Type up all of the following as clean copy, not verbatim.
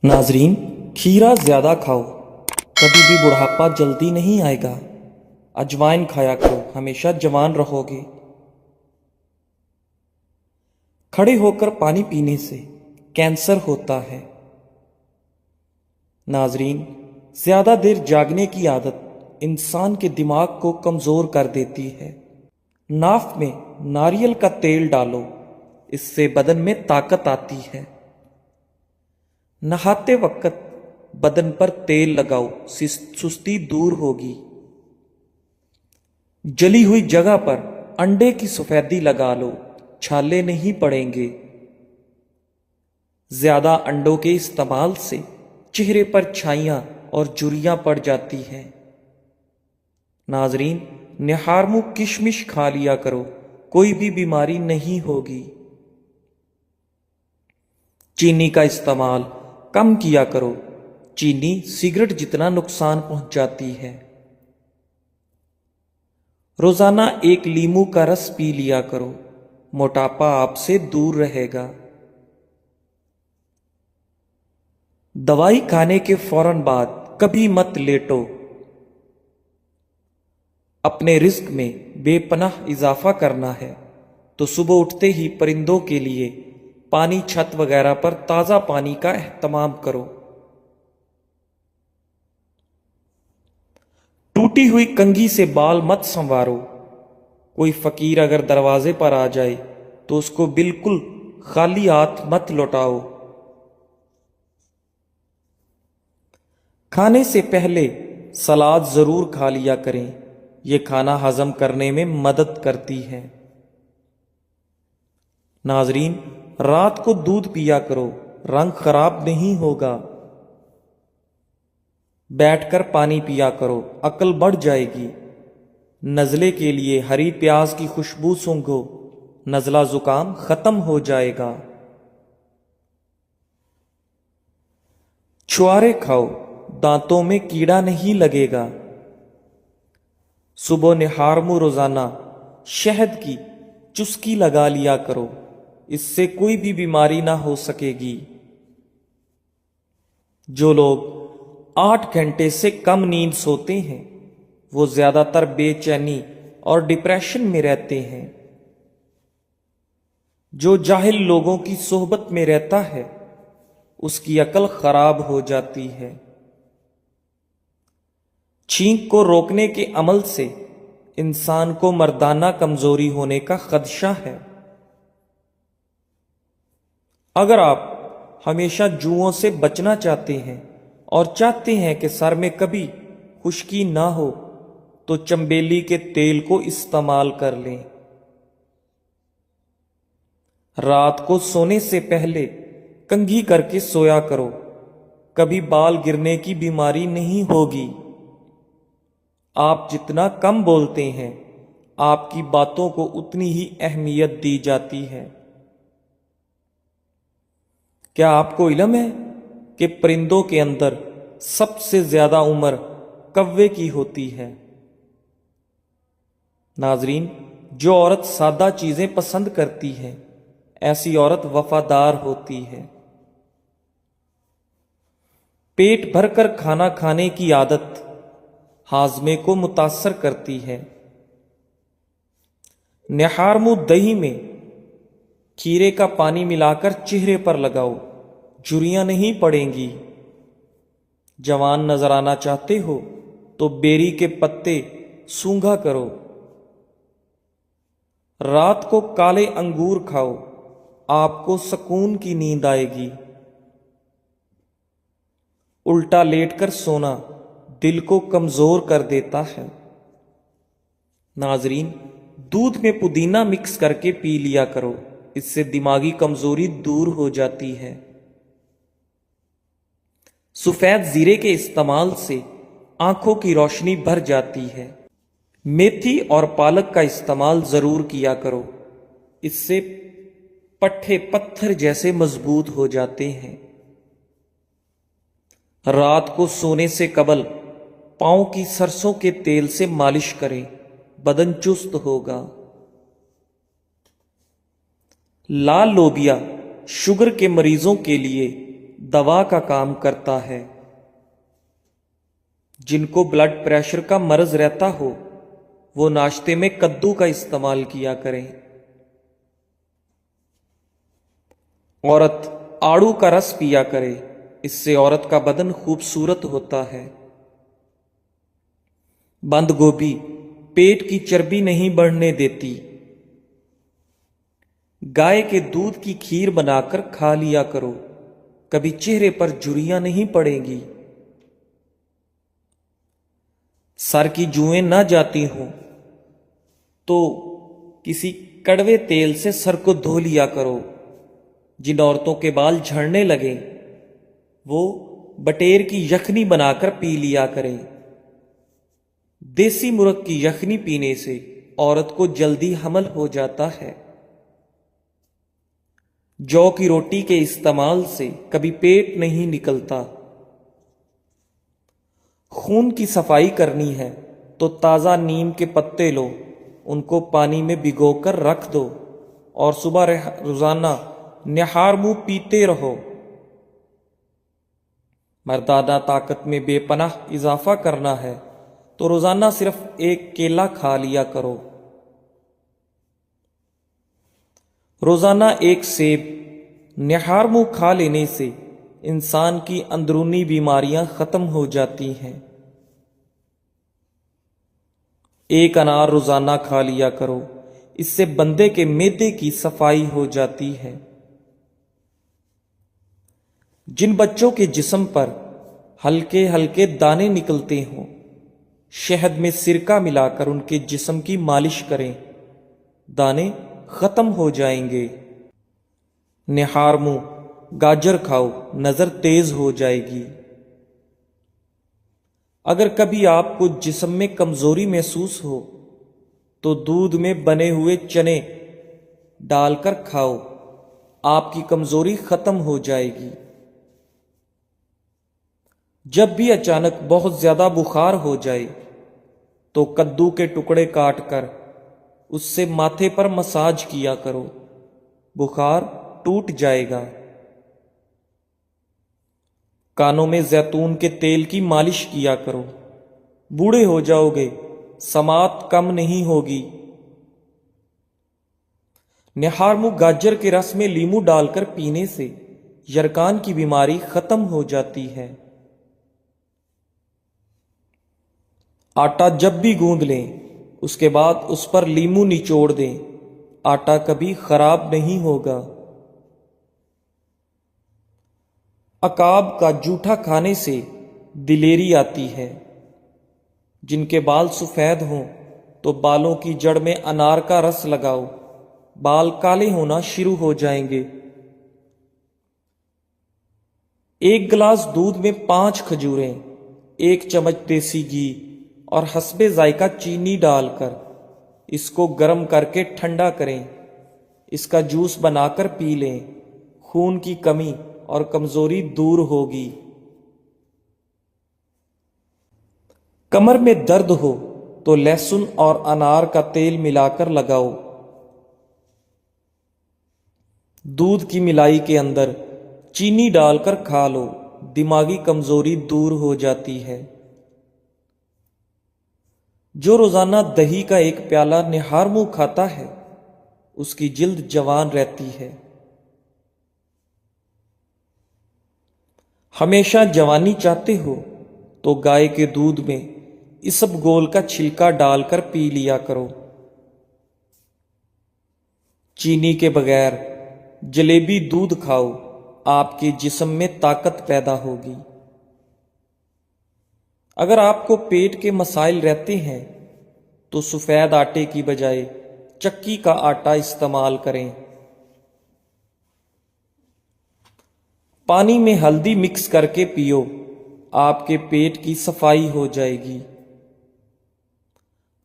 नाजरीन, खीरा ज़्यादा खाओ, कभी भी बुढ़ापा जल्दी नहीं आएगा। अजवाइन खाया करो, हमेशा जवान रहोगे। खड़े होकर पानी पीने से कैंसर होता है। नाजरीन, ज़्यादा देर जागने की आदत इंसान के दिमाग को कमज़ोर कर देती है। नाक में नारियल का तेल डालो, इससे बदन में ताकत आती है। नहाते वक्त बदन पर तेल लगाओ, सुस्ती दूर होगी। जली हुई जगह पर अंडे की सफेदी लगा लो, छाले नहीं पड़ेंगे। ज्यादा अंडों के इस्तेमाल से चेहरे पर छाइयां और झुर्रियां पड़ जाती हैं। नाजरीन, निहारमू किशमिश खा लिया करो, कोई भी बीमारी नहीं होगी। चीनी का इस्तेमाल कम किया करो, चीनी सिगरेट जितना नुकसान पहुंचाती है। रोजाना एक लीमू का रस पी लिया करो, मोटापा आपसे दूर रहेगा। दवाई खाने के फौरन बाद कभी मत लेटो। अपने रिस्क में बेपनाह इजाफा करना है तो सुबह उठते ही परिंदों के लिए पानी, छत वगैरह पर ताजा पानी का एहतमाम करो। टूटी हुई कंघी से बाल मत संवारो। कोई फकीर अगर दरवाजे पर आ जाए तो उसको बिल्कुल खाली हाथ मत लौटाओ। खाने से पहले सलाद जरूर खा लिया करें, यह खाना हजम करने में मदद करती है। नाजरीन, रात को दूध पिया करो, रंग खराब नहीं होगा। बैठकर पानी पिया करो, अकल बढ़ जाएगी। नज़ले के लिए हरी प्याज की खुशबू सूंघो, नज़ला जुकाम खत्म हो जाएगा। छुआरे खाओ, दांतों में कीड़ा नहीं लगेगा। सुबह निहारमू रोजाना शहद की चुस्की लगा लिया करो, इससे कोई भी बीमारी ना हो सकेगी। जो लोग 8 घंटे से कम नींद सोते हैं वो ज्यादातर बेचैनी और डिप्रेशन में रहते हैं। जो जाहिल लोगों की सोहबत में रहता है उसकी अकल खराब हो जाती है। छींक को रोकने के अमल से इंसान को मर्दाना कमजोरी होने का खदशा है। अगर आप हमेशा जुओं से बचना चाहते हैं और चाहते हैं कि सर में कभी खुश्की ना हो तो चंबेली के तेल को इस्तेमाल कर लें। रात को सोने से पहले कंघी करके सोया करो, कभी बाल गिरने की बीमारी नहीं होगी। आप जितना कम बोलते हैं आपकी बातों को उतनी ही अहमियत दी जाती है। क्या आपको इल्म है कि परिंदों के अंदर सबसे ज्यादा उम्र कव्वे की होती है? नाजरीन, जो औरत सादा चीजें पसंद करती है ऐसी औरत वफादार होती है। पेट भरकर खाना खाने की आदत हाजमे को मुतासर करती है। निहारमू दही में खीरे का पानी मिलाकर चेहरे पर लगाओ, झुर्रियां नहीं पड़ेंगी। जवान नजर आना चाहते हो तो बेरी के पत्ते सूंघा करो। रात को काले अंगूर खाओ, आपको सुकून की नींद आएगी। उल्टा लेटकर सोना दिल को कमजोर कर देता है। नाजरीन, दूध में पुदीना मिक्स करके पी लिया करो, इससे दिमागी कमजोरी दूर हो जाती है। सफेद जीरे के इस्तेमाल से आंखों की रोशनी भर जाती है। मेथी और पालक का इस्तेमाल जरूर किया करो, इससे पट्टे पत्थर जैसे मजबूत हो जाते हैं। रात को सोने से कबल पांव की सरसों के तेल से मालिश करें, बदन चुस्त होगा। लाल लोबिया शुगर के मरीजों के लिए दवा का काम करता है। जिनको ब्लड प्रेशर का मर्ज रहता हो वो नाश्ते में कद्दू का इस्तेमाल किया करें। औरत आड़ू का रस पिया करे, इससे औरत का बदन खूबसूरत होता है। बंद गोभी पेट की चर्बी नहीं बढ़ने देती। गाय के दूध की खीर बनाकर खा लिया करो, कभी चेहरे पर झुर्रियां नहीं पड़ेंगी। सर की जुएं ना जाती हों तो किसी कड़वे तेल से सर को धो लिया करो। जिन औरतों के बाल झड़ने लगे वो बटेर की यखनी बनाकर पी लिया करें। देसी मुर्ग की यखनी पीने से औरत को जल्दी हमल हो जाता है। जौ की रोटी के इस्तेमाल से कभी पेट नहीं निकलता। खून की सफाई करनी है तो ताज़ा नीम के पत्ते लो, उनको पानी में भिगोकर रख दो और सुबह रोजाना निहार मुंह पीते रहो। मर्दाना ताकत में बेपनाह इजाफा करना है तो रोजाना सिर्फ एक केला खा लिया करो। रोजाना एक सेब निहार मुंह खा लेने से इंसान की अंदरूनी बीमारियां खत्म हो जाती हैं। एक अनार रोजाना खा लिया करो, इससे बंदे के मैदे की सफाई हो जाती है। जिन बच्चों के जिस्म पर हल्के हल्के दाने निकलते हों, शहद में सिरका मिलाकर उनके जिस्म की मालिश करें, दाने खत्म हो जाएंगे। निहार मुंह गाजर खाओ, नजर तेज हो जाएगी। अगर कभी आपको जिस्म में कमजोरी महसूस हो तो दूध में बने हुए चने डालकर खाओ, आपकी कमजोरी खत्म हो जाएगी। जब भी अचानक बहुत ज्यादा बुखार हो जाए तो कद्दू के टुकड़े काटकर उससे माथे पर मसाज किया करो, बुखार टूट जाएगा। कानों में जैतून के तेल की मालिश किया करो, बूढ़े हो जाओगे, समात कम नहीं होगी। निहार मुंह गाजर के रस में लीमू डालकर पीने से यरकान की बीमारी खत्म हो जाती है। आटा जब भी गूंद लें उसके बाद उस पर लीमू निचोड़ दें, आटा कभी खराब नहीं होगा। अकाब का जूठा खाने से दिलेरी आती है। जिनके बाल सफेद हों तो बालों की जड़ में अनार का रस लगाओ, बाल काले होना शुरू हो जाएंगे। एक गिलास दूध में 5 खजूरें, 1 चम्मच देसी घी और हस्बे जायका चीनी डालकर इसको गर्म करके ठंडा करें। इसका जूस बनाकर पी लें, खून की कमी और कमजोरी दूर होगी। कमर में दर्द हो तो लहसुन और अनार का तेल मिलाकर लगाओ। दूध की मिलाई के अंदर चीनी डालकर खा लो, दिमागी कमजोरी दूर हो जाती है। जो रोजाना दही का एक प्याला निहार मुंह खाता है उसकी जिल्द जवान रहती है। हमेशा जवानी चाहते हो तो गाय के दूध में इसबगोल का छिलका डालकर पी लिया करो। चीनी के बगैर जलेबी दूध खाओ, आपके जिस्म में ताकत पैदा होगी। अगर आपको पेट के मसाइल रहते हैं तो सफेद आटे की बजाय चक्की का आटा इस्तेमाल करें। पानी में हल्दी मिक्स करके पियो, आपके पेट की सफाई हो जाएगी।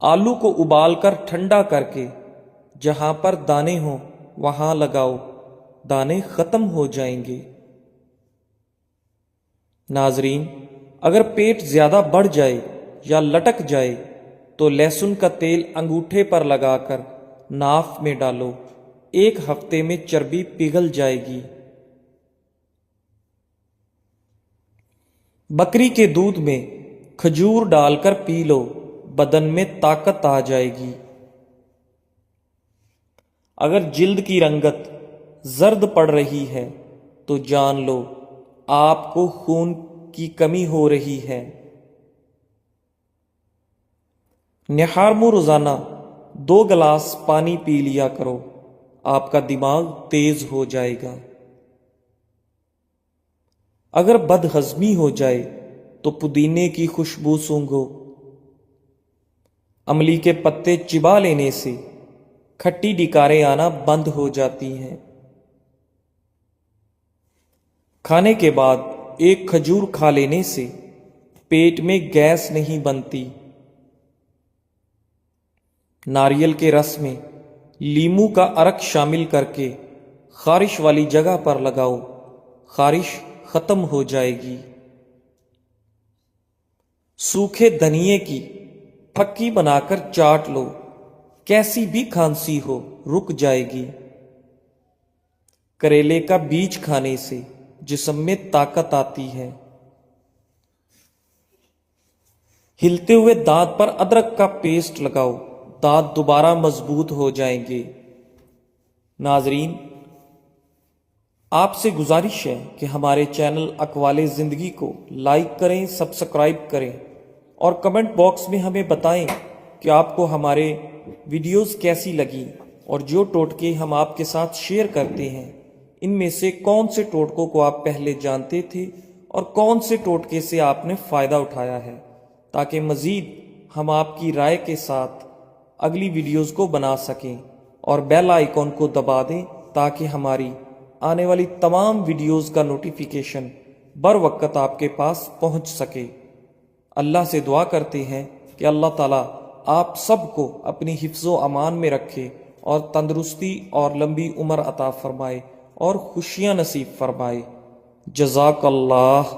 आलू को उबालकर ठंडा करके जहां पर दाने हों वहां लगाओ, दाने खत्म हो जाएंगे। नाजरीन, अगर पेट ज्यादा बढ़ जाए या लटक जाए तो लहसुन का तेल अंगूठे पर लगाकर नाफ में डालो, 1 हफ्ते में चर्बी पिघल जाएगी। बकरी के दूध में खजूर डालकर पी लो, बदन में ताकत आ जाएगी। अगर जिल्द की रंगत जर्द पड़ रही है तो जान लो आपको खून की कमी हो रही है। निहार मुंह रोजाना 2 गिलास पानी पी लिया करो, आपका दिमाग तेज हो जाएगा। अगर बदहजमी हो जाए तो पुदीने की खुशबू सूंघो। अमली के पत्ते चिबा लेने से खट्टी डिकारें आना बंद हो जाती हैं। खाने के बाद एक खजूर खा लेने से पेट में गैस नहीं बनती। नारियल के रस में लीमू का अर्क शामिल करके खारिश वाली जगह पर लगाओ, खारिश खत्म हो जाएगी। सूखे धनिये की फक्की बनाकर चाट लो, कैसी भी खांसी हो रुक जाएगी। करेले का बीज खाने से जिस्म में ताकत आती है। हिलते हुए दांत पर अदरक का पेस्ट लगाओ, दांत दोबारा मजबूत हो जाएंगे। नाजरीन, आपसे गुजारिश है कि हमारे चैनल अकवाले ज़िंदगी को लाइक करें, सब्सक्राइब करें और कमेंट बॉक्स में हमें बताएं कि आपको हमारे वीडियोस कैसी लगी और जो टोटके हम आपके साथ शेयर करते हैं इनमें से कौन से टोटकों को आप पहले जानते थे और कौन से टोटके से आपने फ़ायदा उठाया है, ताकि मज़ीद हम आपकी राय के साथ अगली वीडियोस को बना सकें और बेल आइकॉन को दबा दें ताकि हमारी आने वाली तमाम वीडियोस का नोटिफिकेशन बर वक्त आपके पास पहुंच सके। अल्लाह से दुआ करते हैं कि अल्लाह ताला आप सबको अपनी हिफ्ज़ो अमान में रखे और तंदुरुस्ती और लंबी उम्र अता फरमाए और खुशियां नसीब फरमाए। जज़ाकल्लाह।